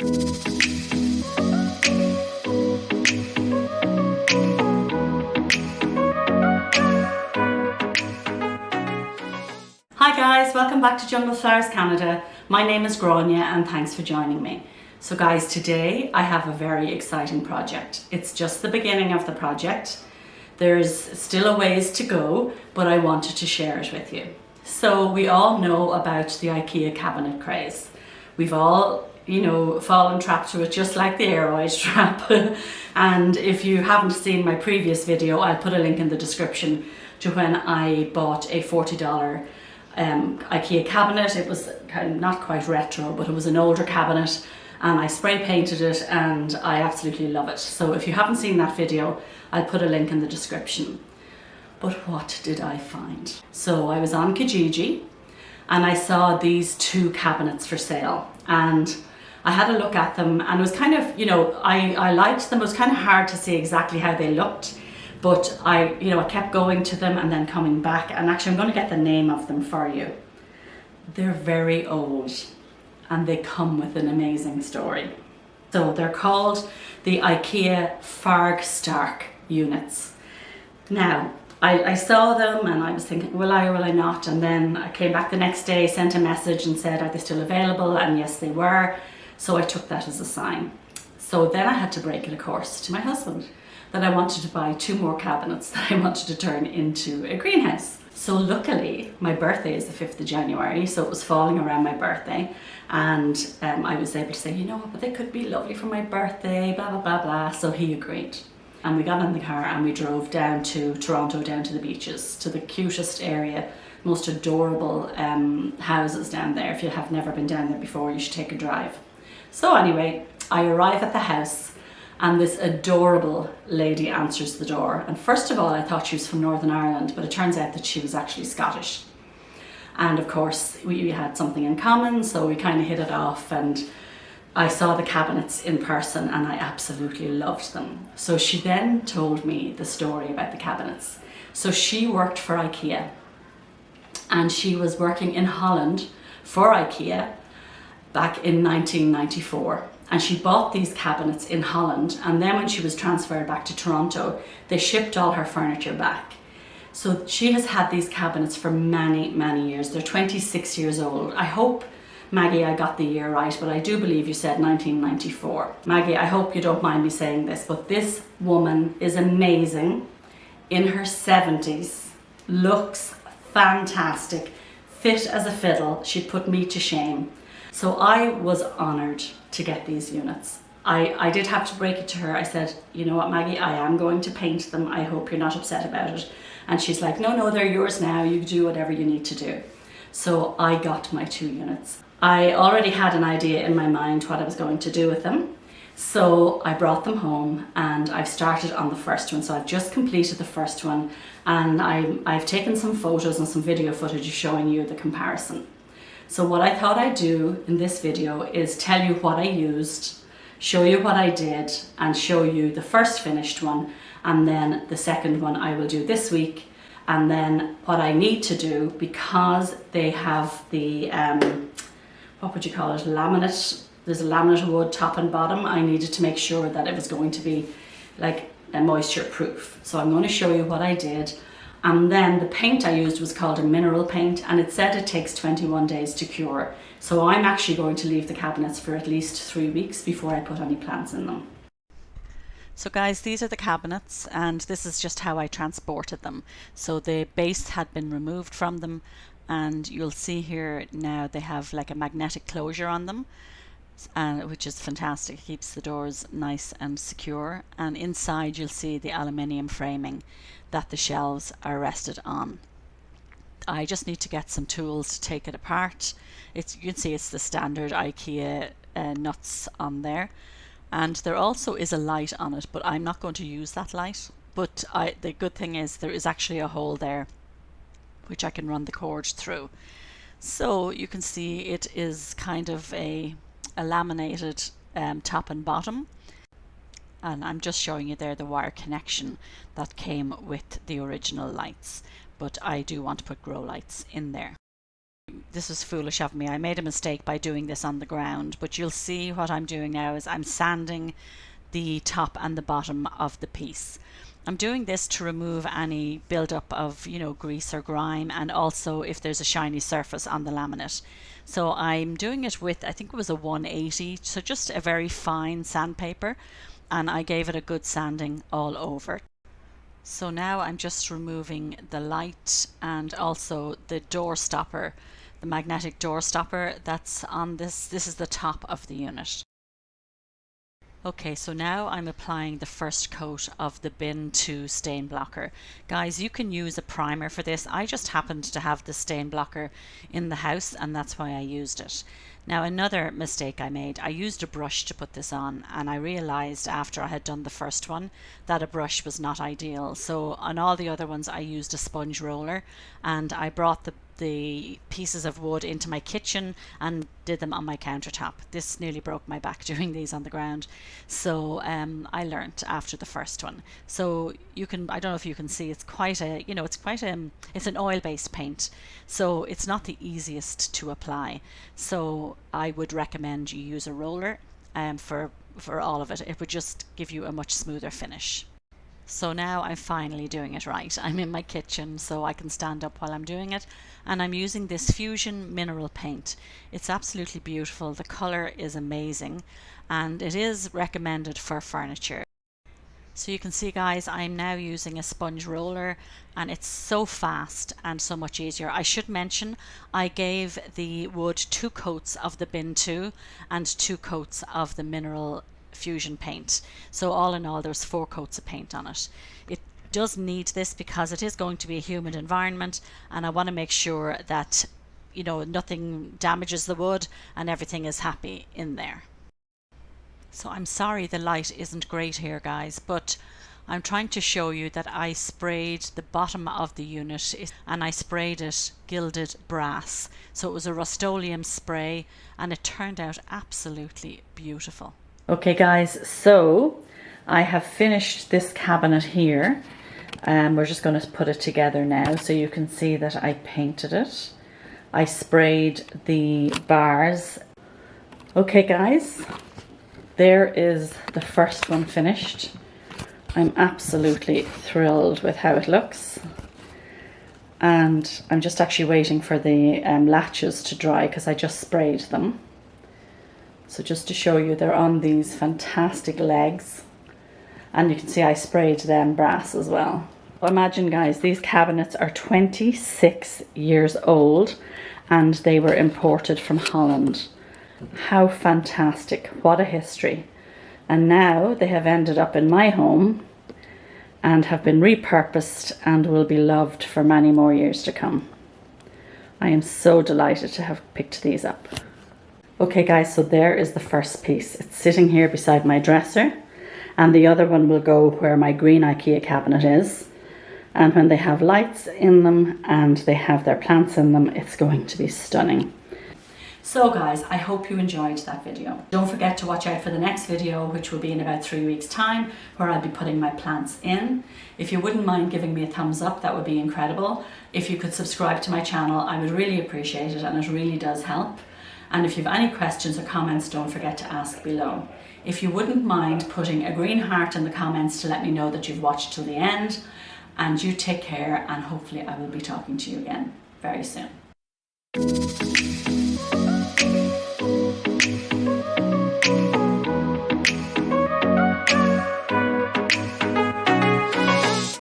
Hi guys, welcome back to Jungle Flowers Canada. My name is Grania and thanks for joining me. So guys, today I have a very exciting project. It's just the beginning of the project. There's still a ways to go, but I wanted to share it with you. So we all know about the IKEA cabinet craze. We've all, fallen trapped to it just like the aeroid trap. And if you haven't seen my previous video, I'll put a link in the description to when I bought a $40 IKEA cabinet. It was kind of not quite retro, but it was an older cabinet, and I spray painted it and I absolutely love it. So if you haven't seen that video, I'll put a link in the description. But what did I find? So I was on Kijiji and I saw these two cabinets for sale, and I had a look at them, and it was kind of, I liked them. It was kind of hard to see exactly how they looked. But I kept going to them and then coming back, and actually I'm going to get the name of them for you. They're very old and they come with an amazing story. So they're called the IKEA Farg Stark units. Now, I saw them and I was thinking, will I or will I not? And then I came back the next day, sent a message and said, are they still available? And yes, they were. So I took that as a sign. So then I had to break it, of course, to my husband, that I wanted to buy 2 more cabinets that I wanted to turn into a greenhouse. So luckily, my birthday is the 5th of January, so it was falling around my birthday, and I was able to say, you know what, but they could be lovely for my birthday, blah, blah, blah, blah. So he agreed. And we got in the car and we drove down to Toronto, down to the beaches, to the cutest area, most adorable houses down there. If you have never been down there before, you should take a drive. So anyway, I arrive at the house, and this adorable lady answers the door. And first of all, I thought she was from Northern Ireland, but it turns out that she was actually Scottish. And of course, we had something in common, so we kind of hit it off, and I saw the cabinets in person and I absolutely loved them. So she then told me the story about the cabinets. So she worked for IKEA, and she was working in Holland for IKEA back in 1994. And she bought these cabinets in Holland, and then when she was transferred back to Toronto, they shipped all her furniture back. So she has had these cabinets for many, many years. They're 26 years old. I hope, Maggie, I got the year right, but I do believe you said 1994. Maggie, I hope you don't mind me saying this, but this woman is amazing, in her 70s, looks fantastic, fit as a fiddle. She put me to shame. So I was honoured to get these units. I did have to break it to her. I said, you know what, Maggie, I am going to paint them. I hope you're not upset about it. And she's like, no, they're yours now. You do whatever you need to do. So I got my 2 units. I already had an idea in my mind what I was going to do with them. So I brought them home and I've started on the first one. So I've just completed the first one, and I've taken some photos and some video footage showing you the comparison. So what I thought I'd do in this video is tell you what I used, show you what I did, and show you the first finished one, and then the second one I will do this week, and then what I need to do, because they have the, what would you call it, laminate, there's a laminate wood top and bottom. I needed to make sure that it was going to be like a moisture proof. So I'm going to show you what I did. And then the paint I used was called a mineral paint, and it said it takes 21 days to cure. So I'm actually going to leave the cabinets for at least 3 weeks before I put any plants in them. So guys, these are the cabinets, and this is just how I transported them. So the base had been removed from them, and you'll see here now they have like a magnetic closure on them, which is fantastic. It keeps the doors nice and secure, and inside you'll see the aluminium framing that the shelves are rested on. I just need to get some tools to take it apart. You can see it's the standard IKEA nuts on there, and there also is a light on it, but I'm not going to use that light. But the good thing is there is actually a hole there which I can run the cord through. So you can see it is kind of a laminated top and bottom, and I'm just showing you there the wire connection that came with the original lights, but I do want to put grow lights in there. This was foolish of me. I made a mistake by doing this on the ground, but you'll see what I'm doing now is I'm sanding the top and the bottom of the piece. I'm doing this to remove any buildup of, grease or grime, and also if there's a shiny surface on the laminate. So I'm doing it with, I think it was a 180, so just a very fine sandpaper, and I gave it a good sanding all over. So now I'm just removing the light and also the door stopper, the magnetic door stopper that's on this. This is the top of the unit. Okay, so now I'm applying the first coat of the Bin 2 stain blocker. Guys, you can use a primer for this. I just happened to have the stain blocker in the house and that's why I used it. Now, another mistake I made, I used a brush to put this on, and I realized after I had done the first one that a brush was not ideal. So on all the other ones I used a sponge roller, and I brought the pieces of wood into my kitchen and did them on my countertop. This nearly broke my back doing these on the ground. So I learnt after the first one. So you can, I don't know if you can see, it's quite a, it's an oil-based paint. So it's not the easiest to apply. So I would recommend you use a roller for all of it. It would just give you a much smoother finish. So now I'm finally doing it right. I'm in my kitchen so I can stand up while I'm doing it, and I'm using this Fusion mineral paint. It's absolutely beautiful. The color is amazing and it is recommended for furniture. So you can see, guys, I'm now using a sponge roller and it's so fast and so much easier. I should mention I gave the wood 2 coats of the Bin 2 and 2 coats of the mineral Fusion paint. So all in all, there's 4 coats of paint on it. It does need this because it is going to be a humid environment, and I want to make sure that nothing damages the wood and everything is happy in there. So I'm sorry the light isn't great here, guys, but I'm trying to show you that I sprayed the bottom of the unit and I sprayed it gilded brass. So it was a Rust-Oleum spray and it turned out absolutely beautiful. Okay guys, so I have finished this cabinet here. We're just going to put it together now so you can see that I painted it. I sprayed the bars. Okay guys, there is the first one finished. I'm absolutely thrilled with how it looks. And I'm just actually waiting for the latches to dry because I just sprayed them. So just to show you, they're on these fantastic legs. And you can see I sprayed them brass as well. Imagine, guys, these cabinets are 26 years old and they were imported from Holland. How fantastic, what a history. And now they have ended up in my home and have been repurposed and will be loved for many more years to come. I am so delighted to have picked these up. Okay guys, so there is the first piece. It's sitting here beside my dresser, and the other one will go where my green IKEA cabinet is. And when they have lights in them and they have their plants in them, it's going to be stunning. So guys, I hope you enjoyed that video. Don't forget to watch out for the next video, which will be in about 3 weeks time, where I'll be putting my plants in. If you wouldn't mind giving me a thumbs up, that would be incredible. If you could subscribe to my channel, I would really appreciate it, and it really does help. And if you have any questions or comments, don't forget to ask below. If you wouldn't mind putting a green heart in the comments to let me know that you've watched till the end. And you take care, and hopefully I will be talking to you again very soon.